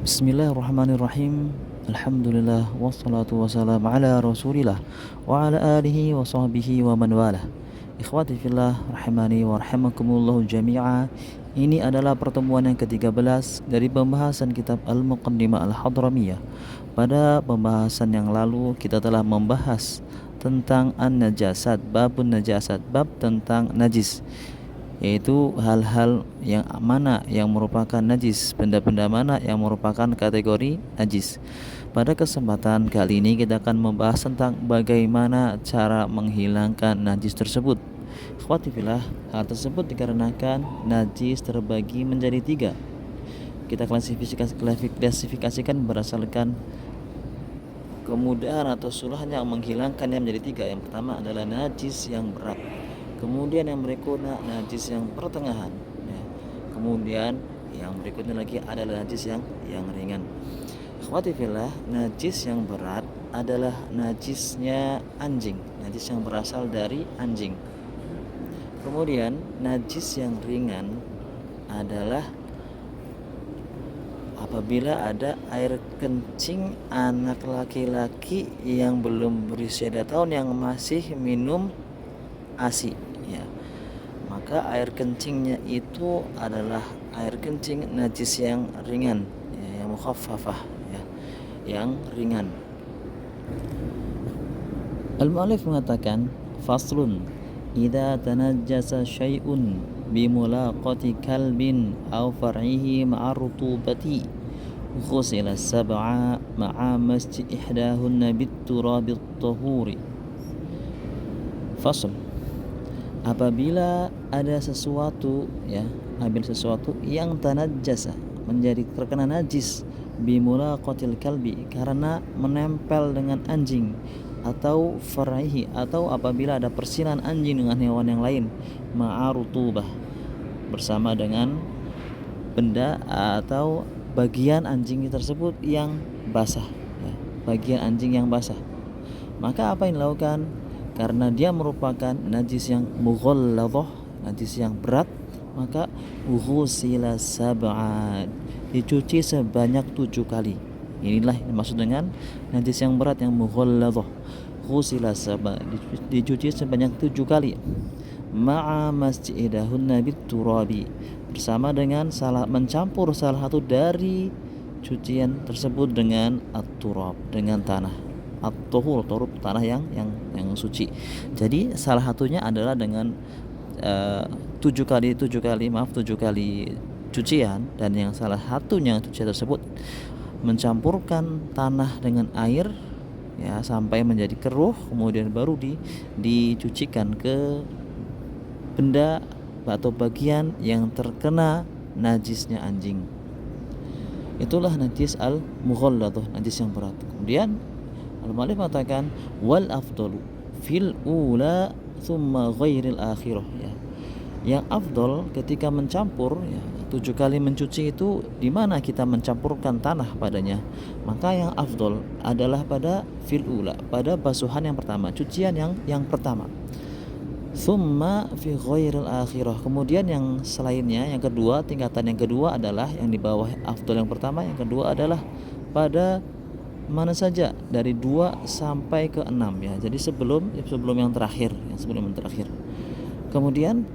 Bismillahirrahmanirrahim. Alhamdulillah wassalatu wassalamu ala Rasulillah wa ala alihi wa sahbihi wa man walah. Ikhwati fillah rahimani wa rahimakumullah jami'a. Ini adalah pertemuan yang ke-13 dari pembahasan kitab Al-Muqaddimah Al-Hadramiyah. Pada pembahasan yang lalu kita telah membahas tentang an-najasat, babun najasat, bab tentang najis, yaitu hal-hal yang mana yang merupakan najis, benda-benda mana yang merupakan kategori najis. Pada kesempatan kali ini kita akan membahas tentang bagaimana cara menghilangkan najis tersebut. Ikhwati fillah, hal tersebut dikarenakan najis terbagi menjadi 3. Kita klasifikasikan berdasarkan kemudahan atau sulahnya menghilangkannya menjadi 3. Yang pertama adalah najis yang berat, kemudian yang berikutnya najis yang pertengahan, ya. Kemudian yang berikutnya lagi adalah najis yang ringan. Ikhwati fillah, najis yang berat adalah najisnya anjing, najis yang berasal dari anjing. Kemudian najis yang ringan adalah apabila ada air kencing anak laki-laki yang belum berusia 2 tahun yang masih minum ASI, ya, maka air kencingnya itu adalah air kencing najis yang ringan, ya, yang mukhaffafah, ya, yang ringan. Al-mu'allif mengatakan, faslun idza tanajjasa syai'un bimulaqati kalbin aw far'ihi ma'a rutubati ghusila sab'a ma'a masjid ihdahunna bit-turabit tahuri. Fasl, apabila ada sesuatu, ya, sesuatu yang tanajjasa, menjadi terkena najis, bimulaqatil kalbi, karena menempel dengan anjing, atau faraihi, atau apabila ada persilan anjing dengan hewan yang lain, ma'arutubah, bersama dengan benda atau bagian anjing tersebut yang basah, ya, bagian anjing yang basah, maka apa yang dilakukan? Karena dia merupakan najis yang mughalladhah, najis yang berat, maka ghusila sab'an, dicuci sebanyak 7 kali. Inilah yang dimaksud dengan najis yang berat yang mughalladhah. Ghusila sab'an, dicuci sebanyak 7 kali. Ma'a masjidahunna biturabi, bersama dengan mencampur salah satu dari cucian tersebut dengan at-turab, dengan tanah. At-tuhur, turub, tanah yang suci. Jadi salah satunya adalah dengan 7 kali cucian, dan yang salah satunya cucian tersebut mencampurkan tanah dengan air, ya, sampai menjadi keruh, kemudian baru dicucikan ke benda atau bagian yang terkena najisnya anjing. Itulah najis al-mughalladhah, najis yang berat. Kemudian al-mu'allif mengatakan wal afdalu fil ula thumma ghairil akhirah, ya. Yang afdal ketika mencampur, ya, 7 kali mencuci itu di mana kita mencampurkan tanah padanya, maka yang afdal adalah pada fil ula, pada basuhan yang pertama, cucian yang pertama. Thumma fi ghairil akhirah, kemudian yang selainnya, yang kedua, tingkatan yang kedua adalah yang di bawah afdal yang pertama, yang kedua adalah pada mana saja dari 2 sampai ke 6, ya. Jadi sebelum yang terakhir, Kemudian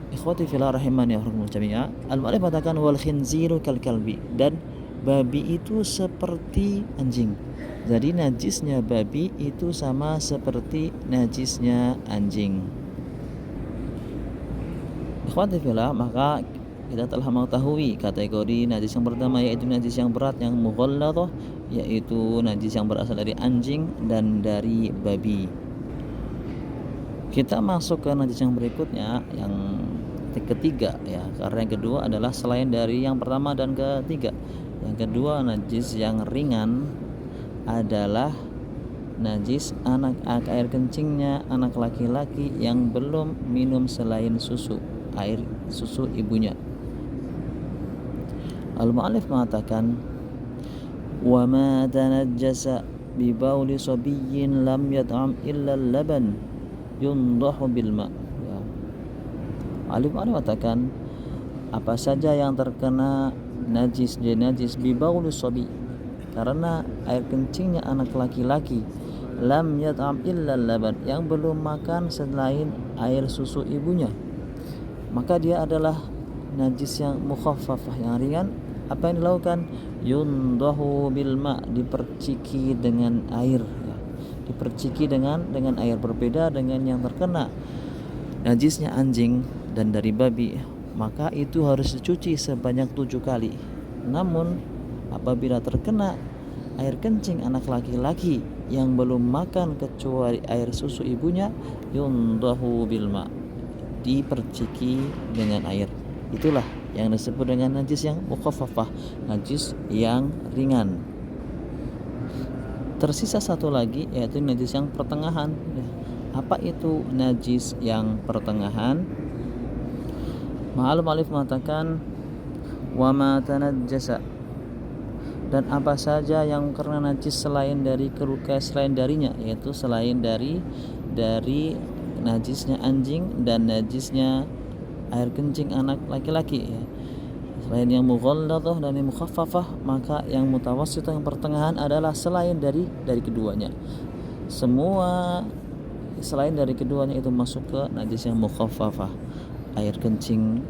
ikhwati fillah rahimani wa rahimakumullah jami'a, al-mu'allif mengatakan wal khinziru kal kalbi, dan babi itu seperti anjing. Jadi najisnya babi itu sama seperti najisnya anjing. Ikhwati fillah, maka kita telah mengetahui kategori najis yang pertama, yaitu najis yang berat yang mughalladhah, yaitu najis yang berasal dari anjing dan dari babi. Kita masuk ke najis yang berikutnya, yang ketiga, ya, karena yang kedua adalah selain dari yang pertama dan ketiga. Yang kedua, najis yang ringan adalah najis air kencingnya anak laki-laki yang belum minum selain air susu ibunya. Al-mu'allif mengatakan wa ma tanajjasa bi bauli sabiyyin lam yat'am illa al-laban yundahu bil ma', ya. Al-mu'allif mengatakan apa saja yang terkena najis, dia najis bibauli sabi, karena air kencingnya anak laki-laki, lam yat'am illa laban, yang belum makan selain air susu ibunya, maka dia adalah najis yang mukhaffafah, yang ringan. Apa yang dilakukan? Yundahu bil ma, diperciki dengan air, ya. Diperciki dengan air, berbeda dengan yang terkena najisnya anjing dan dari babi, maka itu harus dicuci sebanyak 7 kali. Namun apabila terkena air kencing anak laki-laki yang belum makan kecuali air susu ibunya, yundahu bil ma, diperciki dengan air. Itulah yang disebut dengan najis yang mukhaffafah, najis yang ringan. Tersisa satu lagi, yaitu najis yang pertengahan. Apa itu najis yang pertengahan? Ma'al mu'allif mengatakan wa ma tanajjasa, dan apa saja yang karena najis selain dari selain darinya, yaitu selain dari najisnya anjing dan najisnya air kencing anak laki-laki, ya. Selain yang mughalladhah dan yang mukhaffafah, maka yang mutawassithah, yang pertengahan adalah selain dari keduanya. Semua selain dari keduanya itu masuk ke najis yang mukhaffafah. Air kencing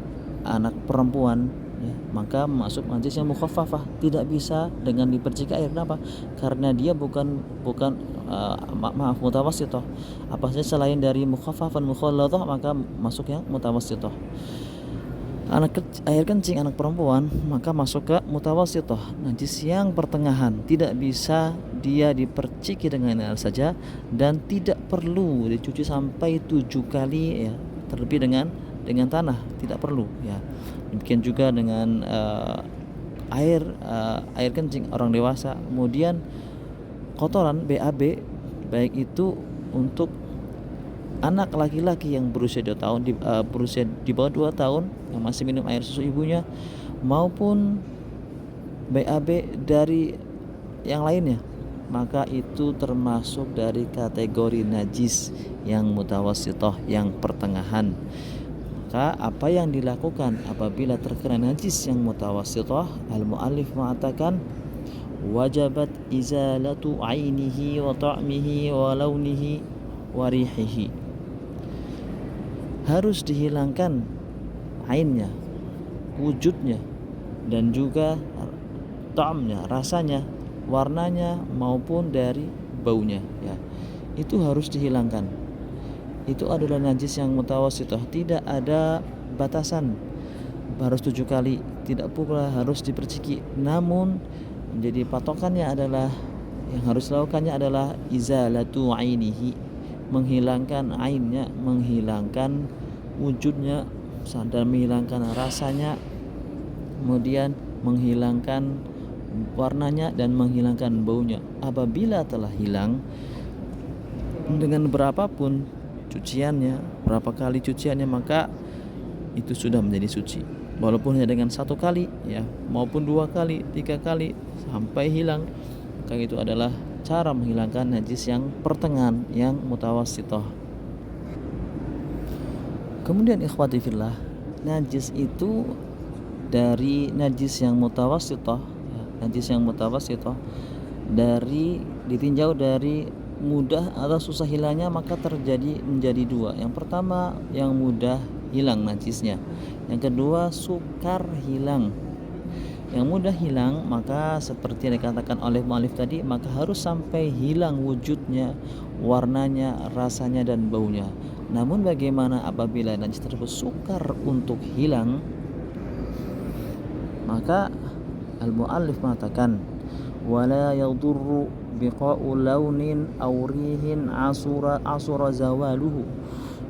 anak perempuan, ya, maka masuk najis yang mukhaffafah, tidak bisa dengan dipercik air. Kenapa? Karena dia bukan mutawassithah. Apa saja selain dari mukhaffafan mukhalladhah maka masuk yang mutawassithah. Air kencing anak perempuan maka masuk ke mutawassithah, najis yang pertengahan, tidak bisa dia diperciki dengan air saja dan tidak perlu dicuci sampai 7 kali, ya, terlebih dengan tanah, tidak perlu, ya. Demikian juga dengan air kencing orang dewasa, kemudian kotoran BAB, baik itu untuk anak laki-laki yang berusia 2 tahun, berusia di bawah 2 tahun yang masih minum air susu ibunya, maupun BAB dari yang lainnya, maka itu termasuk dari kategori najis yang mutawassithah, yang pertengahan. Maka apa yang dilakukan apabila terkena najis yang mutawassithah? Al-muallif mengatakan wajabat izalatu ainihi wa ta'mihi wa launihi wa rihihi, harus dihilangkan ainnya, wujudnya, dan juga ta'amnya, rasanya, warnanya, maupun dari baunya, ya. Itu harus dihilangkan. Itu adalah najis yang mutawassithah, tidak ada batasan harus 7 kali, tidak pula harus diperciki. Namun menjadi patokannya adalah, yang harus dilakukannya adalah izalatu ainihi, menghilangkan ainnya, menghilangkan wujudnya dan menghilangkan rasanya, kemudian menghilangkan warnanya dan menghilangkan baunya. Apabila telah hilang dengan berapapun cuciannya, berapa kali cuciannya, maka itu sudah menjadi suci, walaupun hanya dengan 1 kali, ya, maupun 2 kali, 3 kali sampai hilang, maka itu adalah cara menghilangkan najis yang pertengahan, yang mutawassithah. Kemudian ikhwati fillah, najis itu dari najis yang mutawassithah, ya, najis yang mutawassithah dari ditinjau dari mudah atau susah hilangnya, maka terjadi menjadi 2. Yang pertama, yang mudah hilang najisnya. Yang kedua, sukar hilang. Yang mudah hilang, maka seperti yang dikatakan oleh mu'allif tadi, maka harus sampai hilang wujudnya, warnanya, rasanya, dan baunya. Namun bagaimana apabila najis tersebut sukar untuk hilang? Maka al-mu'allif mengatakan wala yadurru biqa'u launin aw rihin asura zawaluhu,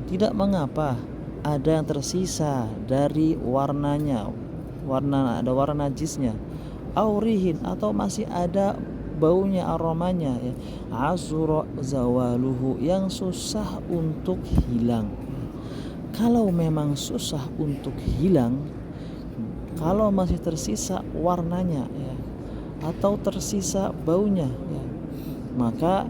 tidak mengapa ada yang tersisa dari warnanya, ada warna najisnya, aurihin, atau masih ada baunya, aromanya, ya, asura zawaluhu, yang susah untuk hilang. Kalau memang susah untuk hilang, kalau masih tersisa warnanya, ya, atau tersisa baunya, ya, maka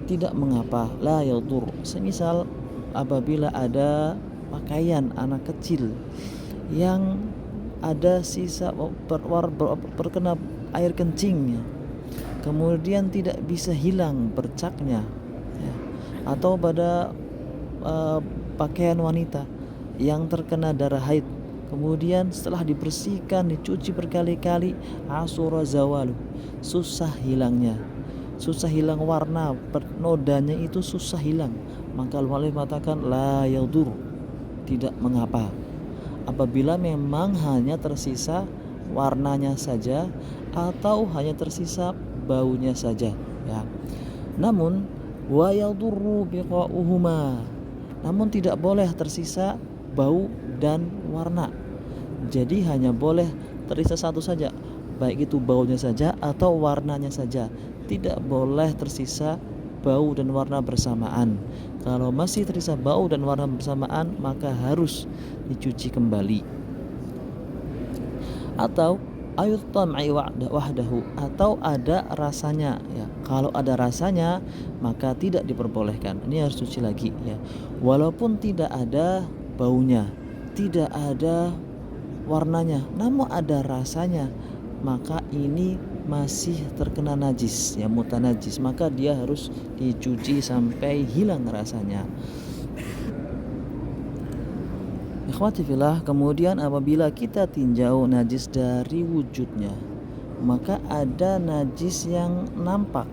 tidak mengapa, la yadur. Semisal apabila ada pakaian anak kecil yang ada sisa terkena air kencingnya, kemudian tidak bisa hilang bercaknya, ya. Atau pada pakaian wanita yang terkena darah haid, kemudian setelah dibersihkan, dicuci berkali-kali, asura zawalu, susah hilangnya, susah hilang warna nodanya itu, susah hilang, maka ulama mengatakan la yadur, tidak mengapa apabila memang hanya tersisa warnanya saja atau hanya tersisa baunya saja, ya. Namun wa yadurru biqa'uhuma, namun tidak boleh tersisa bau dan warna. Jadi hanya boleh tersisa satu saja, baik itu baunya saja atau warnanya saja. Tidak boleh tersisa bau dan warna bersamaan. Kalau masih tersisa bau dan warna bersamaan, maka harus dicuci kembali. Atau ayut tam'i wahdahu, atau ada rasanya, ya. Kalau ada rasanya maka tidak diperbolehkan, ini harus cuci lagi, ya. Walaupun tidak ada baunya, tidak ada warnanya, namun ada rasanya, maka ini masih terkena najis, ya, mutanajis, maka dia harus dicuci sampai hilang rasanya. Ikhwati fillah, kemudian apabila kita tinjau najis dari wujudnya, maka ada najis yang nampak,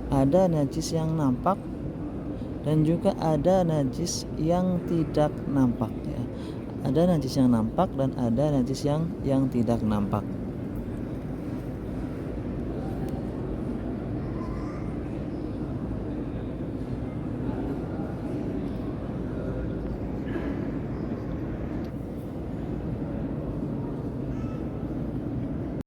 ada najis yang nampak, dan juga ada najis yang tidak nampak, ya. Ada najis yang nampak dan ada najis yang tidak nampak.